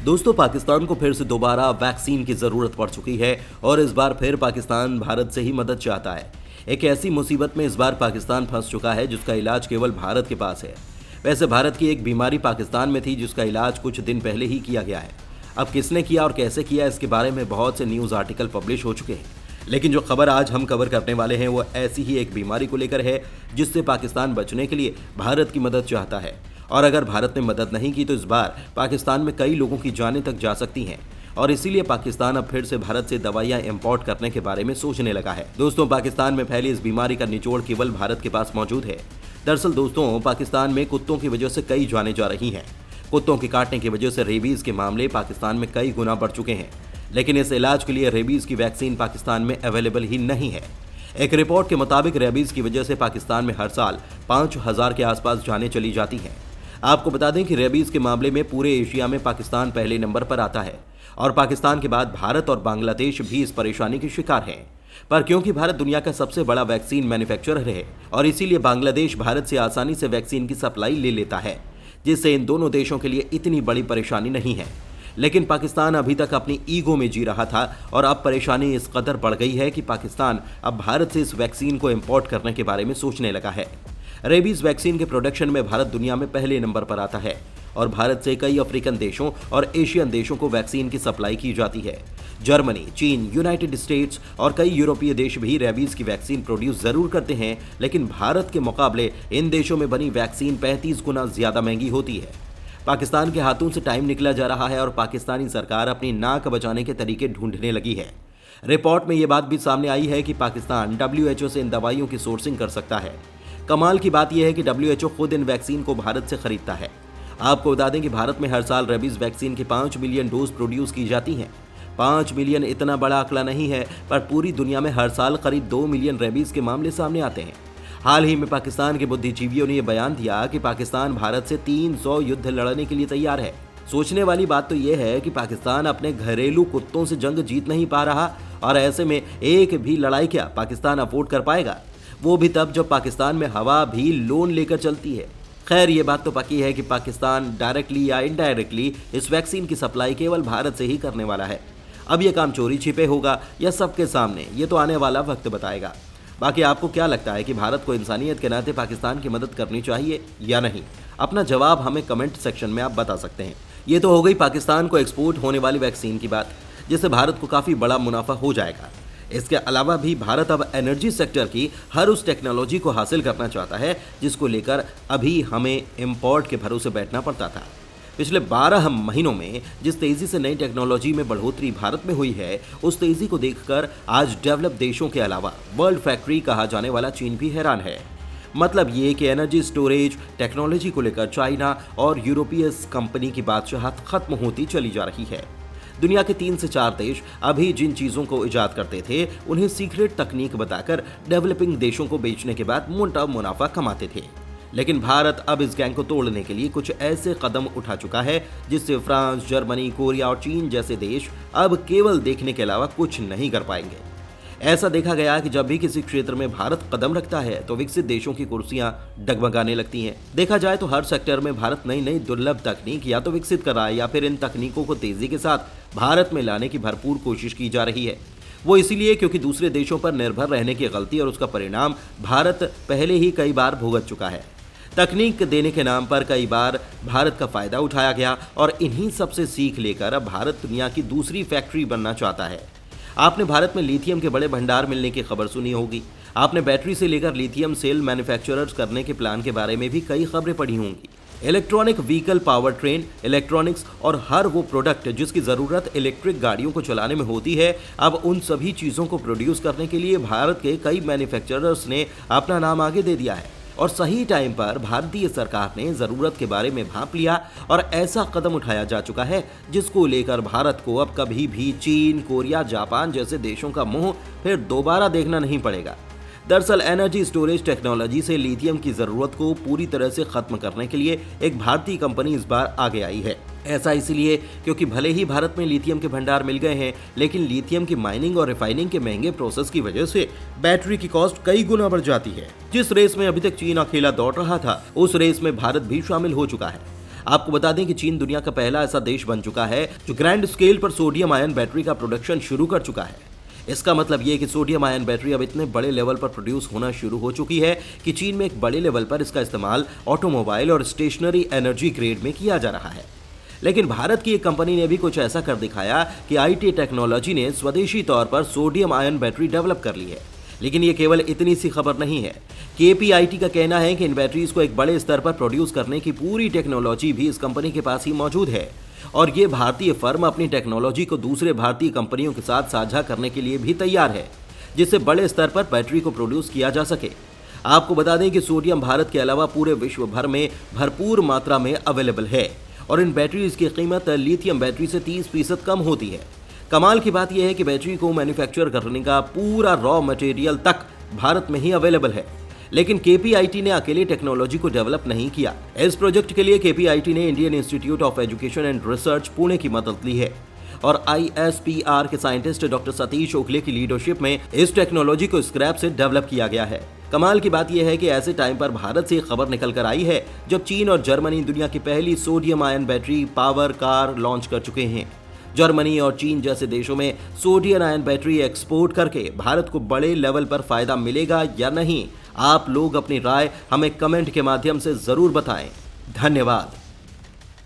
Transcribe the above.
दोस्तों, पाकिस्तान को फिर से दोबारा वैक्सीन की जरूरत पड़ चुकी है और इस बार फिर पाकिस्तान भारत से ही मदद चाहता है। एक ऐसी मुसीबत में इस बार पाकिस्तान फंस चुका है जिसका इलाज केवल भारत के पास है। वैसे भारत की एक बीमारी पाकिस्तान में थी जिसका इलाज कुछ दिन पहले ही किया गया है। अब किसने किया और कैसे किया, इसके बारे में बहुत से न्यूज़ आर्टिकल पब्लिश हो चुके हैं, लेकिन जो खबर आज हम कवर करने वाले हैं वो ऐसी ही एक बीमारी को लेकर है जिससे पाकिस्तान बचने के लिए भारत की मदद चाहता है। और अगर भारत ने मदद नहीं की तो इस बार पाकिस्तान में कई लोगों की जानें तक जा सकती हैं और इसीलिए पाकिस्तान अब फिर से भारत से दवाइयां इंपोर्ट करने के बारे में सोचने लगा है। दोस्तों, पाकिस्तान में फैली इस बीमारी का निचोड़ केवल भारत के पास मौजूद है। दरअसल दोस्तों, पाकिस्तान में कुत्तों की वजह से कई जानें जा रही हैं। कुत्तों के काटने की वजह से रेबीज के मामले पाकिस्तान में कई गुना बढ़ चुके हैं, लेकिन इस इलाज के लिए रेबीज की वैक्सीन पाकिस्तान में अवेलेबल ही नहीं है। एक रिपोर्ट के मुताबिक रेबीज की वजह से पाकिस्तान में हर साल 5000 के आसपास जानें चली जाती हैं। आपको बता दें कि रेबीज के मामले में पूरे एशिया में पाकिस्तान पहले नंबर पर आता है और पाकिस्तान के बाद भारत और बांग्लादेश भी इस परेशानी के शिकार हैं। पर क्योंकि भारत दुनिया का सबसे बड़ा वैक्सीन मैन्युफैक्चरर है और इसीलिए बांग्लादेश भारत से आसानी से वैक्सीन की सप्लाई ले लेता है, जिससे इन दोनों देशों के लिए इतनी बड़ी परेशानी नहीं है। लेकिन पाकिस्तान अभी तक अपनी ईगो में जी रहा था और अब परेशानी इस कदर बढ़ गई है कि पाकिस्तान अब भारत से इस वैक्सीन को इंपोर्ट करने के बारे में सोचने लगा है। रेबीज वैक्सीन के प्रोडक्शन में भारत दुनिया में पहले नंबर पर आता है और भारत से कई अफ्रीकन देशों और एशियन देशों को वैक्सीन की सप्लाई की जाती है। जर्मनी, चीन, यूनाइटेड स्टेट्स और कई यूरोपीय देश भी रेबीज की वैक्सीन प्रोड्यूस जरूर करते हैं, लेकिन भारत के मुकाबले इन देशों में बनी वैक्सीन 35 गुना ज्यादा महंगी होती है। पाकिस्तान के हाथों से टाइम निकला जा रहा है और पाकिस्तानी सरकार अपनी नाक बचाने के तरीके ढूंढने लगी है। रिपोर्ट में यह बात भी सामने आई है कि पाकिस्तान WHO से इन दवाइयों की सोर्सिंग कर सकता है। कमाल की बात यह है कि WHO खुद इन वैक्सीन को भारत से खरीदता है। आपको बता दें कि भारत में हर साल रेबीज वैक्सीन की 5 मिलियन डोज प्रोड्यूस की जाती हैं। 5 मिलियन इतना बड़ा आंकड़ा नहीं है, पर पूरी दुनिया में हर साल करीब 2 मिलियन रेबीज के मामले सामने आते हैं। हाल ही में पाकिस्तान के बुद्धिजीवियों ने यह बयान दिया कि पाकिस्तान भारत से 300 युद्ध लड़ने के लिए तैयार है। सोचने वाली बात तो यह है कि पाकिस्तान अपने घरेलू कुत्तों से जंग जीत नहीं पा रहा और ऐसे में एक भी लड़ाई क्या पाकिस्तान अफोर्ड कर पाएगा, वो भी तब जब पाकिस्तान में हवा भी लोन लेकर चलती है। खैर, ये बात तो पक्की है कि पाकिस्तान डायरेक्टली या इनडायरेक्टली इस वैक्सीन की सप्लाई केवल भारत से ही करने वाला है। अब ये काम चोरी छिपे होगा या सबके सामने, ये तो आने वाला वक्त बताएगा। बाकी आपको क्या लगता है कि भारत को इंसानियत के नाते पाकिस्तान की मदद करनी चाहिए या नहीं? अपना जवाब हमें कमेंट सेक्शन में आप बता सकते हैं। ये तो हो गई पाकिस्तान को एक्सपोर्ट होने वाली वैक्सीन की बात, जिससे भारत को काफ़ी बड़ा मुनाफा हो जाएगा। इसके अलावा भी भारत अब एनर्जी सेक्टर की हर उस टेक्नोलॉजी को हासिल करना चाहता है जिसको लेकर अभी हमें इंपोर्ट के भरोसे बैठना पड़ता था। पिछले 12 महीनों में जिस तेजी से नई टेक्नोलॉजी में बढ़ोतरी भारत में हुई है, उस तेजी को देखकर आज डेवलप देशों के अलावा वर्ल्ड फैक्ट्री कहा जाने वाला चीन भी हैरान है। मतलब ये कि एनर्जी स्टोरेज टेक्नोलॉजी को लेकर चाइना और यूरोपीय कंपनी की बादशाहत खत्म होती चली जा रही है। दुनिया के 3 से 4 देश अभी जिन चीज़ों को इजाद करते थे उन्हें सीक्रेट तकनीक बताकर डेवलपिंग देशों को बेचने के बाद मोटा मुनाफा कमाते थे। लेकिन भारत अब इस गैंग को तोड़ने के लिए कुछ ऐसे कदम उठा चुका है जिससे फ्रांस, जर्मनी, कोरिया और चीन जैसे देश अब केवल देखने के अलावा कुछ नहीं कर पाएंगे। ऐसा देखा गया कि जब भी किसी क्षेत्र में भारत कदम रखता है तो विकसित देशों की कुर्सियां डगमगाने लगती हैं। देखा जाए तो हर सेक्टर में भारत नई नई दुर्लभ तकनीक या तो विकसित कर रहा है या फिर इन तकनीकों को तेजी के साथ भारत में लाने की भरपूर कोशिश की जा रही है। वो इसीलिए क्योंकि दूसरे देशों पर निर्भर रहने की गलती और उसका परिणाम भारत पहले ही कई बार भुगत चुका है। तकनीक देने के नाम पर कई बार भारत का फायदा उठाया गया और इन्हीं सबसे सीख लेकर अब भारत दुनिया की दूसरी फैक्ट्री बनना चाहता है। आपने भारत में लिथियम के बड़े भंडार मिलने की खबर सुनी होगी। आपने बैटरी से लेकर लिथियम सेल मैन्युफैक्चरर्स करने के प्लान के बारे में भी कई खबरें पढ़ी होंगी। Electronic vehicle, power train, electronics और हर वो प्रोडक्ट जिसकी ज़रूरत इलेक्ट्रिक गाड़ियों को चलाने में होती है, अब उन सभी चीज़ों को प्रोड्यूस करने के लिए भारत के कई मैन्युफैक्चरर्स ने अपना नाम आगे दे दिया है। और सही टाइम पर भारतीय सरकार ने ज़रूरत के बारे में भांप लिया और ऐसा कदम उठाया जा चुका है जिसको लेकर भारत को अब कभी भी चीन, कोरिया, जापान जैसे देशों का मुंह फिर दोबारा देखना नहीं पड़ेगा। दरअसल एनर्जी स्टोरेज टेक्नोलॉजी से लिथियम की ज़रूरत को पूरी तरह से ख़त्म करने के लिए एक भारतीय कंपनी इस बार आगे आई है। ऐसा इसलिए क्योंकि भले ही भारत में लिथियम के भंडार मिल गए हैं, लेकिन लिथियम की माइनिंग और रिफाइनिंग के महंगे प्रोसेस की वजह से बैटरी की कॉस्ट कई गुना बढ़ जाती है। जिस रेस में अभी तक चीन अकेला दौड़ रहा था, उस रेस में भारत भी शामिल हो चुका है। आपको बता दें कि चीन दुनिया का पहला ऐसा देश बन चुका है जो ग्रैंड स्केल पर सोडियम आयन बैटरी का प्रोडक्शन शुरू कर चुका है। इसका मतलब ये कि सोडियम आयन बैटरी अब इतने बड़े लेवल पर प्रोड्यूस होना शुरू हो चुकी है कि चीन में एक बड़े लेवल पर इसका इस्तेमाल ऑटोमोबाइल और स्टेशनरी एनर्जी ग्रेड में किया जा रहा है। लेकिन भारत की एक कंपनी ने भी कुछ ऐसा कर दिखाया कि आईटी टेक्नोलॉजी ने स्वदेशी तौर पर सोडियम आयन बैटरी डेवलप कर ली है। लेकिन ये केवल इतनी सी खबर नहीं है। केपीआईटी का कहना है कि इन बैटरीज को एक बड़े स्तर पर प्रोड्यूस करने की पूरी टेक्नोलॉजी भी इस कंपनी के पास ही मौजूद है और ये भारतीय फर्म अपनी टेक्नोलॉजी को दूसरे भारतीय कंपनियों के साथ साझा करने के लिए भी तैयार है, जिससे बड़े स्तर पर बैटरी को प्रोड्यूस किया जा सके। आपको बता दें कि सोडियम भारत के अलावा पूरे विश्व भर में भरपूर मात्रा में अवेलेबल है और इन बैटरीज की कीमत लिथियम बैटरी से 30% कम होती है। कमाल की बात यह है कि बैटरी को मैन्युफैक्चर करने का पूरा रॉ मटेरियल तक भारत में ही अवेलेबल है। लेकिन केपीआईटी ने अकेले टेक्नोलॉजी को डेवलप नहीं किया। इस प्रोजेक्ट के लिए केपीआईटी ने Indian institute of education and research Pune की मदद ली है और आईएसपीआर के साइंटिस्ट डॉक्टर सतीश ओखले की लीडरशिप में इस टेक्नोलॉजी को स्क्रैप से डेवलप किया गया है। कमाल की बात यह है कि ऐसे टाइम पर भारत से खबर निकल कर आई है जब चीन और जर्मनी दुनिया की पहली sodium ion battery power car launch कर चुके हैं। जर्मनी और चीन जैसे देशों में सोडियम आयन बैटरी एक्सपोर्ट करके भारत को बड़े लेवल पर फायदा मिलेगा या नहीं, आप लोग अपनी राय हमें कमेंट के माध्यम से जरूर बताएं। धन्यवाद।